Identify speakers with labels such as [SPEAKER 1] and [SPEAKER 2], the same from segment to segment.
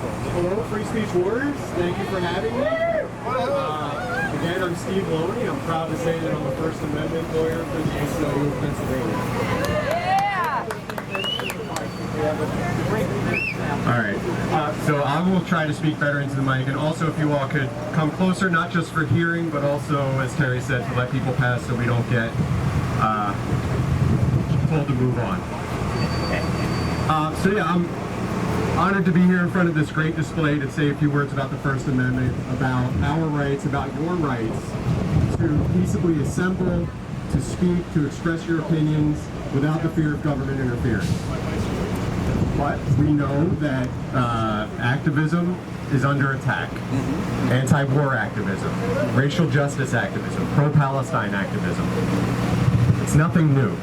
[SPEAKER 1] Hello, Free Speech Warriors. Thank you for having me. Again, I'm Steve Loney. I'm proud to say that I'm a First Amendment lawyer for the ACLU of Pennsylvania. All right, so I will try to speak better into the mic, and also if you all could come closer, not just for hearing, but also, as Terry said, to let people pass so we don't get told to move on. So yeah, I'm honored to be here in front of this great display to say a few words about the First Amendment, about our rights, about your rights to peaceably assemble, to speak, to express your opinions without the fear of government interference. But we know that activism is under attack. Anti-war activism, racial justice activism, pro-Palestine activism. It's nothing new.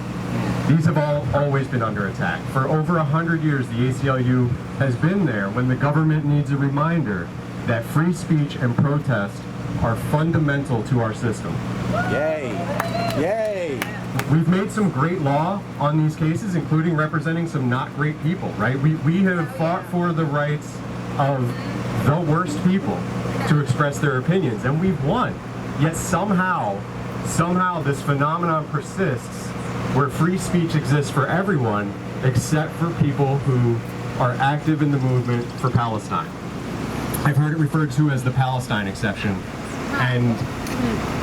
[SPEAKER 1] These have always been under attack. For over 100 years, the ACLU has been there when the government needs a reminder that free speech and protest are fundamental to our system.
[SPEAKER 2] Yay! Yay!
[SPEAKER 1] We've made some great law on these cases, including representing some not great people, right? We have fought for the rights of the worst people to express their opinions, and we've won. Yet somehow this phenomenon persists where free speech exists for everyone except for people who are active in the movement for Palestine. I've heard it referred to as the Palestine exception, and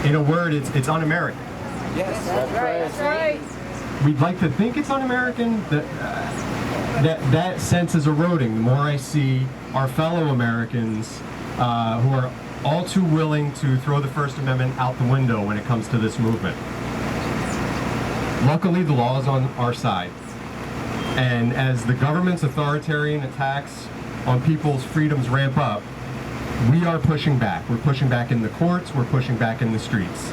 [SPEAKER 1] in a word, it's un-American.
[SPEAKER 2] Yes, that's right. That's right.
[SPEAKER 1] We'd like to think it's un-American. That sense is eroding the more I see our fellow Americans who are all too willing to throw the First Amendment out the window when it comes to this movement. Luckily, the law is on our side. And as the government's authoritarian attacks on people's freedoms ramp up, we are pushing back. We're pushing back in the courts, we're pushing back in the streets.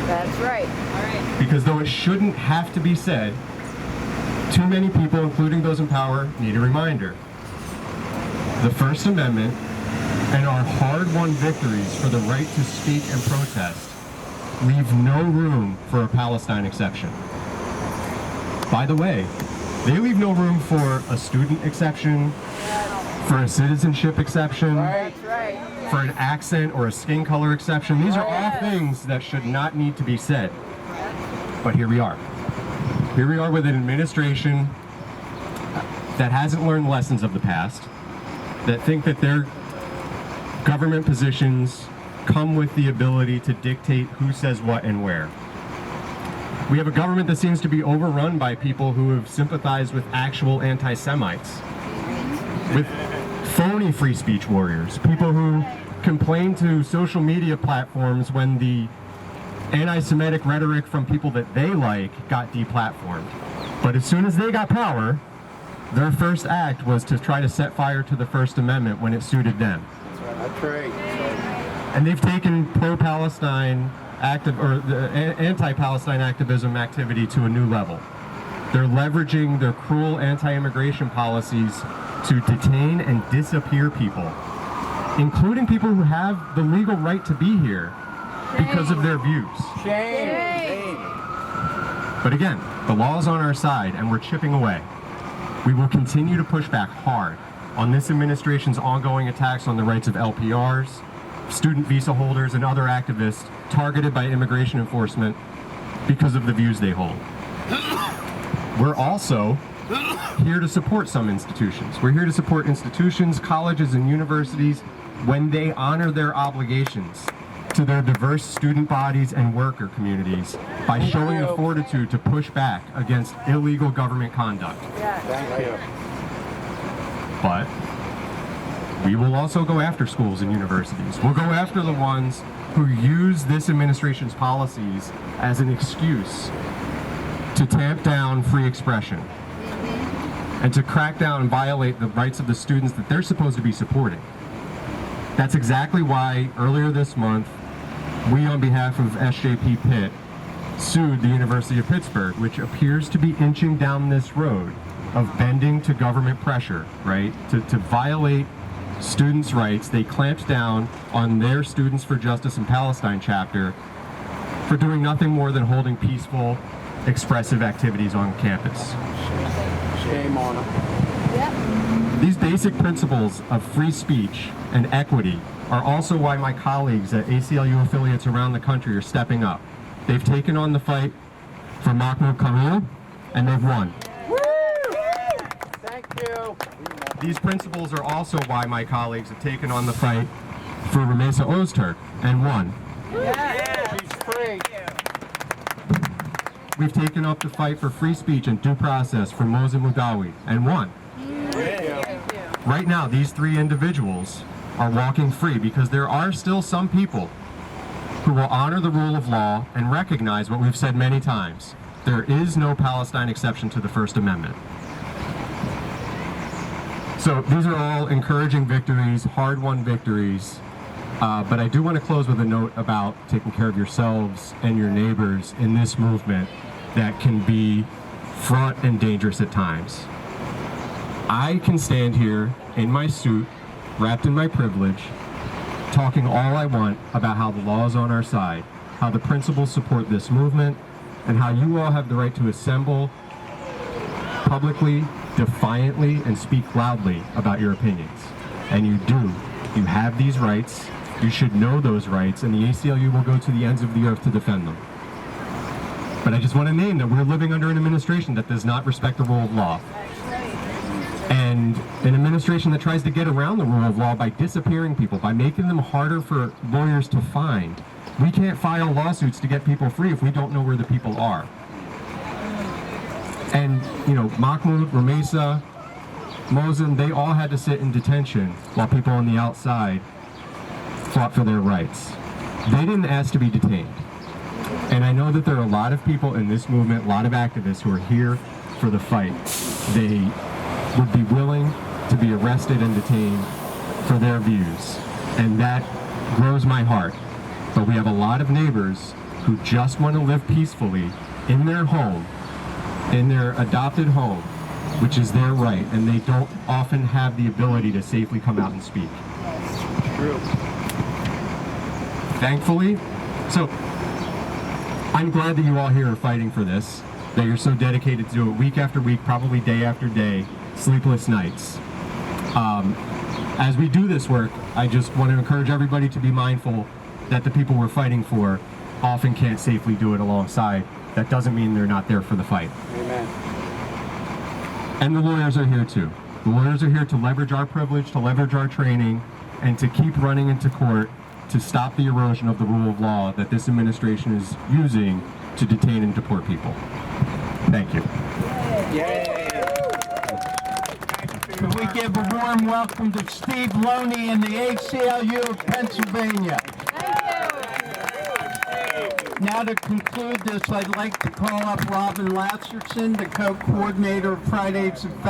[SPEAKER 3] That's right. All right.
[SPEAKER 1] Because though it shouldn't have to be said, too many people, including those in power, need a reminder. The First Amendment and our hard-won victories for the right to speak and protest leave no room for a Palestine exception. By the way, they leave no room for a student exception, for a citizenship exception, for an accent or a skin color exception. These are all things that should not need to be said. But here we are. Here we are with an administration that hasn't learned lessons of the past, that think that their government positions come with the ability to dictate who says what and where. We have a government that seems to be overrun by people who have sympathized with actual anti-Semites, with phony free speech warriors, people who complain to social media platforms when the anti-Semitic rhetoric from people that they like got deplatformed. But as soon as they got power, their first act was to try to set fire to the First Amendment when it suited them.
[SPEAKER 2] That's right.
[SPEAKER 1] And they've taken pro-Palestine anti-Palestine activism activity to a new level. They're leveraging their cruel anti-immigration policies to detain and disappear people, including people who have the legal right to be here because of their views.
[SPEAKER 2] Shame.
[SPEAKER 1] But again, the law is on our side and we're chipping away. We will continue to push back hard on this administration's ongoing attacks on the rights of LPRs, student visa holders, and other activists targeted by immigration enforcement because of the views they hold. We're also here to support some institutions. We're here to support institutions, colleges, and universities when they honor their obligations to their diverse student bodies and worker communities by showing the fortitude to push back against illegal government conduct.
[SPEAKER 2] Thank you.
[SPEAKER 1] But we will also go after schools and universities. We'll go after the ones who use this administration's policies as an excuse to tamp down free expression and to crack down and violate the rights of the students that they're supposed to be supporting. That's exactly why earlier this month, we on behalf of SJP Pitt sued the University of Pittsburgh, which appears to be inching down this road of bending to government pressure, right? To violate students' rights. They clamped down on their Students for Justice in Palestine chapter for doing nothing more than holding peaceful, expressive activities on campus.
[SPEAKER 2] Shame on them.
[SPEAKER 3] Yep.
[SPEAKER 1] These basic principles of free speech and equity are also why my colleagues at ACLU affiliates around the country are stepping up. They've taken on the fight for Mahmoud Kamil, and they've won.
[SPEAKER 2] Thank you.
[SPEAKER 1] These principles are also why my colleagues have taken on the fight for Rumeysa Öztürk and won.
[SPEAKER 2] She's free.
[SPEAKER 1] We've taken up the fight for free speech and due process for Mohsen Mudawi and won. Right now, these three individuals are walking free because there are still some people who will honor the rule of law and recognize what we've said many times. There is no Palestine exception to the First Amendment. So these are all encouraging victories, hard-won victories, but I do want to close with a note about taking care of yourselves and your neighbors in this movement that can be fraught and dangerous at times. I can stand here in my suit, wrapped in my privilege, talking all I want about how the law is on our side, how the principles support this movement, and how you all have the right to assemble publicly, defiantly, and speak loudly about your opinions. And you do. You have these rights. You should know those rights, and the ACLU will go to the ends of the earth to defend them. But I just want to name that we're living under an administration that does not respect the rule of law. And an administration that tries to get around the rule of law by disappearing people, by making them harder for lawyers to find. We can't file lawsuits to get people free if we don't know where the people are. And, you know, Mahmoud, Rumeysa, Mohsen, they all had to sit in detention while people on the outside fought for their rights. They didn't ask to be detained. And I know that there are a lot of people in this movement, a lot of activists who are here for the fight. They would be willing to be arrested and detained for their views. And that grows my heart. But we have a lot of neighbors who just want to live peacefully in their home, in their adopted home, which is their right, and they don't often have the ability to safely come out and speak.
[SPEAKER 2] True.
[SPEAKER 1] Thankfully, so I'm glad that you all here are fighting for this, that you're so dedicated to do it week after week, probably day after day, sleepless nights. As we do this work, I just want to encourage everybody to be mindful that the people we're fighting for often can't safely do it alongside. That doesn't mean they're not there for the fight.
[SPEAKER 2] Amen.
[SPEAKER 1] And the lawyers are here too. The lawyers are here to leverage our privilege, to leverage our training, and to keep running into court to stop the erosion of the rule of law that this administration is using to detain and deport people. Thank you.
[SPEAKER 2] Yay.
[SPEAKER 4] Can we give a warm welcome to Steve Loney and the ACLU of Pennsylvania? Now to conclude this, I'd like to call up Robin Lasserson, the co-coordinator of Fridays at